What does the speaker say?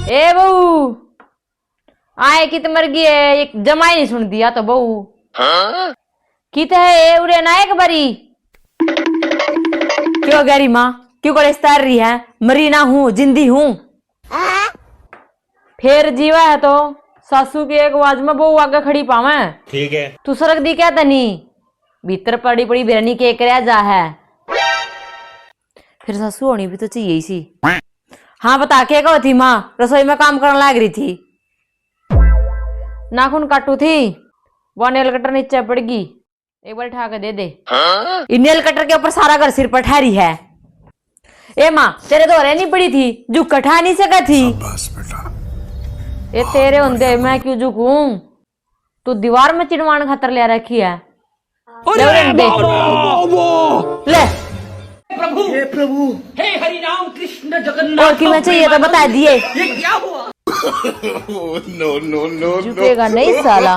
ए बहू आए की तो मर गई है, एक जमाई नहीं सुन दिया तो बहू की तो है उड़े ना एक बारी क्यों गरी माँ क्यों कर रही है? मरी ना हूं जिंदी हूं। फिर जीवा है तो सासू की एक आवाज में बहू आगे खड़ी पावे। ठीक है तू सरक दी क्या तनी भीतर पड़ी पड़ी बिरनी के करया जा है। फिर सासू होनी भी तो चाहिए सी। हाँ बता के कहो थी माँ रसोई में काम करने लग रही थी। नाखून काटू थी वो नेल कटर नीचे पड़ गई एक बार उठा के दे दे। इन नेल कटर के ऊपर सारा घर सिर पर ठहरी है। ए माँ तेरे तो नहीं पड़ी थी जो कठा नहीं सका थी। ये तेरे होंदे मैं क्यों झुकूं? तू दीवार में चिड़वान खातर ले रखी है। ले प्रभु हे प्रभु हे हरि राम कृष्ण जगन्नाथ। और की मैं चाहिए तो बता दिए। ये क्या हुआ? नो नो नो झुकेगा नहीं साला।